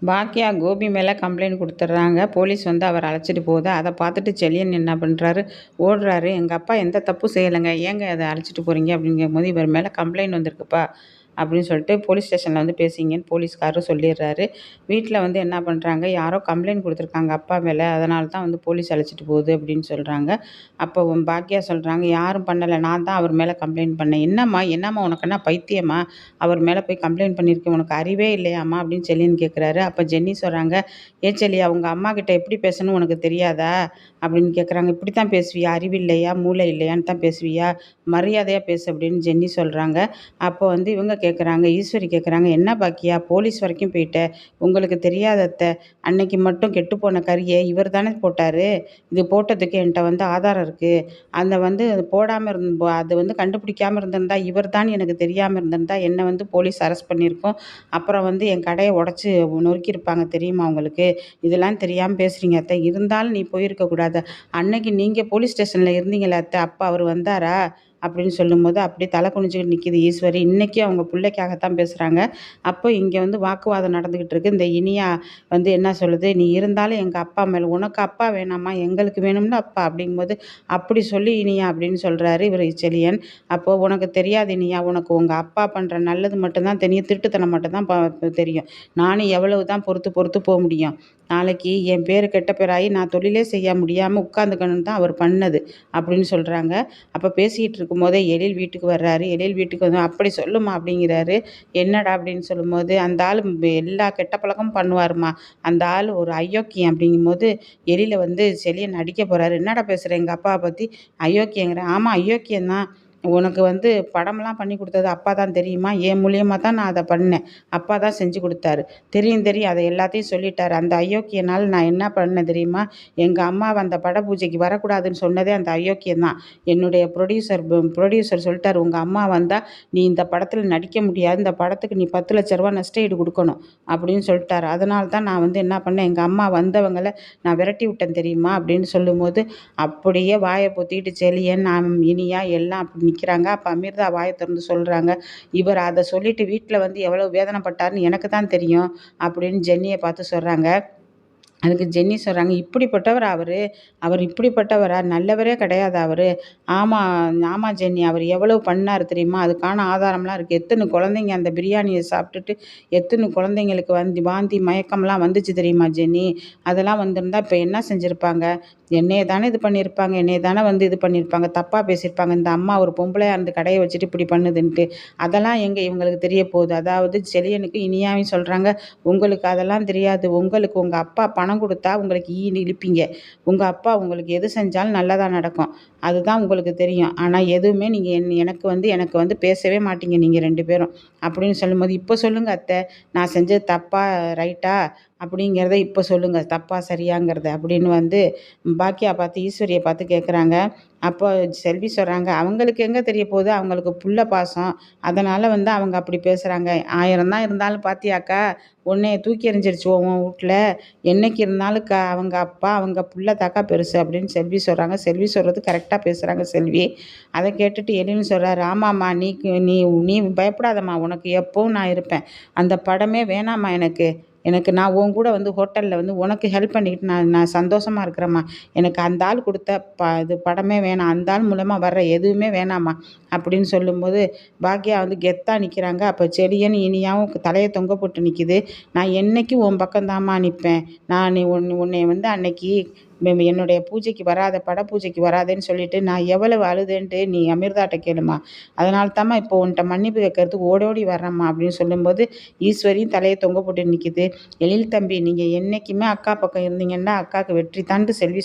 பாக்கியா கோபி மேலே கம்ப்ளைண்ட் கொடுத்துட்றாங்க. போலீஸ் வந்து அவரை அழைச்சிட்டு போகுது. அதை பார்த்துட்டு செழியன் என்ன பண்ணுறாரு, ஓடுறாரு. எங்கள் அப்பா எந்த தப்பும் செய்யலைங்க, ஏங்க அதை அழைச்சிட்டு போகிறீங்க அப்படிங்கும்போது, இவர் மேலே கம்ப்ளைண்ட் வந்திருக்குப்பா அப்படின்னு சொல்லிட்டு போலீஸ் ஸ்டேஷனில் வந்து பேசிங்கன்னு போலீஸ்காரரும் சொல்லிடுறாரு. வீட்டில் வந்து என்ன பண்ணுறாங்க, யாரோ கம்ப்ளைண்ட் கொடுத்துருக்காங்க அப்பா மேலே, அதனால தான் வந்து போலீஸ் அழைச்சிட்டு போகுது அப்படின்னு சொல்கிறாங்க. அப்போ பாக்கியா சொல்கிறாங்க, யாரும் பண்ணலை, நான் தான் அவர் மேலே கம்ப்ளைண்ட் பண்ணேன். என்னம்மா என்னம்மா உனக்கு என்ன பைத்தியமா, அவர் மேலே போய் கம்ப்ளைண்ட் பண்ணியிருக்கேன், உனக்கு அறிவே இல்லையாம்மா அப்படின்னு செல்லின்னு கேட்குறாரு. அப்போ ஜென்னி சொல்கிறாங்க, செல்லி அவங்க அம்மா கிட்ட எப்படி பேசணும்னு உனக்கு தெரியாதா அப்படின்னு கேட்குறாங்க. இப்படி தான் பேசுவியா, அறிவில்லையா மூளை இல்லையான்னு தான் பேசுவியா, மரியாதையாக பேசு அப்படின்னு ஜென்னி சொல்கிறாங்க. அப்போ வந்து இவங்க கேட்குறாங்க, ஈஸ்வரி கேட்குறாங்க, என்ன பாக்கியா போலீஸ் வரைக்கும் போயிட்ட, உங்களுக்கு தெரியாத அத்தை, அன்னைக்கு மட்டும் கெட்டுப்போன கறியை இவர் தானே போட்டார், இது போட்டதுக்கு என்கிட்ட வந்து ஆதாரம் இருக்குது, அந்த வந்து போடாமல் அது வந்து கண்டுபிடிக்காமல் இருந்திருந்தா, இவர் தான் எனக்கு தெரியாமல் இருந்திருந்தா என்னை வந்து போலீஸ் அரெஸ்ட் பண்ணியிருக்கோம், அப்புறம் வந்து என் கடையை உடச்சி நொறுக்கியிருப்பாங்க தெரியுமா உங்களுக்கு, இதெல்லாம் தெரியாமல் பேசுகிறீங்க அத்தை, இருந்தாலும் நீ போயிருக்கக்கூடாது, அன்னைக்கு நீங்கள் போலீஸ் ஸ்டேஷனில் இருந்தீங்களே அத்தை, அப்போ அவர் வந்தாரா அப்படின்னு சொல்லும்போது அப்படியே தலை குனிஞ்சுக்கிட்டு நிற்கிது ஈஸ்வரி. இன்றைக்கும் அவங்க பிள்ளைக்காகத்தான் பேசுகிறாங்க. அப்போ இங்கே வந்து வாக்குவாதம் நடந்துக்கிட்டு இருக்கு. இந்த இனியா வந்து என்ன சொல்லுது, நீ இருந்தாலும் எங்கள் அப்பா மேலே, உனக்கு அப்பா வேணாமா, எங்களுக்கு வேணும்ல அப்பா அப்படிங்கும்போது, அப்படி சொல்லி இனியா அப்படின்னு சொல்கிறாரு இவர் செழியன். அப்போது உனக்கு தெரியாது இனியா, உனக்கு உங்கள் அப்பா பண்ணுற நல்லது மட்டும்தான் தெரியும், திருட்டுத்தனம் மட்டும்தான் தெரியும். நானும் எவ்வளவு தான் பொறுத்து பொறுத்து போக முடியும், நாளைக்கு என் பேர் கெட்ட பேராகி நான் தொழிலே செய்ய முடியாமல் உட்காந்துக்கணுன்னு தான் அவர் பண்ணது அப்படின்னு சொல்கிறாங்க. அப்போ பேசிக்கிட்டு இருக்கும்போதே எழில் வீட்டுக்கு வர்றாரு. எழில் வீட்டுக்கு வந்து அப்படி சொல்லுமா அப்படிங்கிறாரு. என்னடா அப்படின்னு சொல்லும்போது, அந்த ஆள் எல்லா கெட்ட பழக்கமும் பண்ணுவாருமா, அந்த ஆள் ஒரு அயோக்கியம் அப்படிங்கும்போது, எழில வந்து செழியன் அடிக்க போகிறாரு. என்னடா பேசுகிற எங்கள் அப்பாவை பற்றி, அயோக்கியங்கிறேன். ஆமாம் அயோக்கியந்தான், உனக்கு வந்து படம்லாம் பண்ணி கொடுத்தது அப்பா தான் தெரியுமா, என் மூலியமாக தான் நான் அதை பண்ணேன், அப்பா தான் செஞ்சு கொடுத்தாரு, தெரியும் தெரியும், அதை எல்லாத்தையும் சொல்லிட்டாரு. அந்த அயோக்கியனால் நான் என்ன பண்ணேன் தெரியுமா, எங்கள் அம்மாவை அந்த பட பூஜைக்கு வரக்கூடாதுன்னு சொன்னதே அந்த அயோக்கியந்தான். என்னுடைய ப்ரொடியூசர் சொல்லிட்டாரு, உங்கள் அம்மா வந்தால் நீ இந்த படத்தில் நடிக்க முடியாது, இந்த படத்துக்கு நீ 10 லட்ச ரூபா நஷ்ட ஈடு கொடுக்கணும் அப்படின்னு சொல்லிட்டாரு. அதனால தான் நான் வந்து என்ன பண்ணேன், எங்கள் அம்மா வந்தவங்களை நான் விரட்டி விட்டேன் தெரியுமா அப்படின்னு சொல்லும்போது, அப்படியே வாயை பொத்திட்டு செழியன் நான் இனியா எல்லாம் அப்படி நிற்கிறாங்க. அப்போ அமிர்தா வாயை திறந்து சொல்கிறாங்க, இவர் அதை சொல்லிட்டு வீட்டில் வந்து எவ்வளோ வேதனைப்பட்டாருன்னு எனக்கு தான் தெரியும் அப்படின்னு ஜென்னியை பார்த்து சொல்கிறாங்க. அதுக்கு ஜென்னி சொல்கிறாங்க, இப்படிப்பட்டவரா அவர் இப்படிப்பட்டவரா, நல்லவரே கிடையாது அவர். ஆமாம் ஜென்னி, அவர் எவ்வளவு பண்ணார் தெரியுமா, அதுக்கான ஆதாரம்லாம் இருக்குது, எத்தனை குழந்தைங்க அந்த பிரியாணியை சாப்பிட்டுட்டு எத்தனை குழந்தைங்களுக்கு வந்து வாந்தி மயக்கம்லாம் வந்துச்சு தெரியுமா ஜென்னி, அதெல்லாம் வந்திருந்தா இப்போ என்ன செஞ்சுருப்பாங்க, என்னையை தானே இது பண்ணியிருப்பாங்க, என்னையை தானே வந்து இது பண்ணியிருப்பாங்க, தப்பாக பேசியிருப்பாங்க, இந்த அம்மா ஒரு பொம்பளையாக இருந்து கடையை வச்சுட்டு இப்படி பண்ணுதுன்ட்டு, அதெல்லாம் எங்கே இவங்களுக்கு தெரிய போகுது. அதாவது செழியனுக்கு இனியாவையும் சொல்கிறாங்க, உங்களுக்கு அதெல்லாம் தெரியாது, உங்களுக்கு உங்கள் அப்பா பணம் கொடுத்தா உங்களுக்கு ஈன்னு இழுப்பீங்க, உங்கள் அப்பா உங்களுக்கு எது செஞ்சாலும் நல்லதாக நடக்கும், அதுதான் உங்களுக்கு தெரியும், ஆனால் எதுவுமே நீங்கள் எனக்கு வந்து பேசவே மாட்டீங்க நீங்கள் 2 பேரும் அப்படின்னு சொல்லும்போது, இப்போ சொல்லுங்கள் அத்தை, நான் செஞ்சது தப்பா ரைட்டா அப்படிங்கிறத இப்போ சொல்லுங்கள், தப்பா சரியாங்கிறத அப்படின்னு வந்து பாக்கியா பார்த்து ஈஸ்வரியை பார்த்து கேட்குறாங்க. அப்போ செல்வி சொல்கிறாங்க, அவங்களுக்கு எங்கே தெரிய போகுது, அவங்களுக்கு புள்ள பாசம், அதனால் வந்து அவங்க அப்படி பேசுகிறாங்க, 1000 தான் இருந்தாலும் பாத்தியாக்கா, உன்னைய தூக்கி எறிஞ்சிருச்சு உன் வீட்டில், என்னைக்கு இருந்தாலும் அவங்க அப்பா அவங்க புள்ள தாக்கா பெருசு அப்படின்னு செல்வி சொல்கிறாங்க. செல்வி சொல்கிறது கரெக்டாக பேசுகிறாங்க செல்வி. அதை கேட்டுட்டு எழில்னு சொல்கிறாரு, ஆமாம்மா நீ நீ நீ பயப்படாதம்மா, உனக்கு எப்போவும் நான் இருப்பேன், அந்த படமே வேணாம்மா எனக்கு நான் உன் கூட வந்து ஹோட்டலில் வந்து உனக்கு ஹெல்ப் பண்ணிக்கிட்டு நான் சந்தோஷமாக இருக்கிறேம்மா, எனக்கு அந்த ஆள் கொடுத்த இது படமே வேணாம், அந்த ஆள் மூலமாக வர்ற எதுவுமே வேணாம்மா அப்படின்னு சொல்லும்போது, பாக்கியா வந்து கெத்தாக நிற்கிறாங்க. அப்போ செடியன் இனியாவும் தலையை தொங்க போட்டு நிற்கிது. நான் என்றைக்கும் உன் பக்கம்தாம்மா நிற்பேன், நான் உன்னை வந்து அன்னைக்கு என்னுடைய பூஜைக்கு வராத பட பூஜைக்கு வராதேன்னு சொல்லிட்டு நான் எவ்வளவு அழுதேன்ட்டு நீ அமிர்தாட்ட கேளுமா, அதனால தாம்மா இப்போ உன்கிட்ட மன்னிப்பு கேட்கறதுக்கு ஓடோடி வர்றேம்மா அப்படின்னு சொல்லும்போது, ஈஸ்வரியும் தலையை தொங்க போட்டு நிற்கிது. எழில் தம்பி, நீங்கள் என்றைக்குமே அக்கா பக்கம் இருந்தீங்கன்னா அக்காவுக்கு வெற்றி தான்ட்டு செல்வி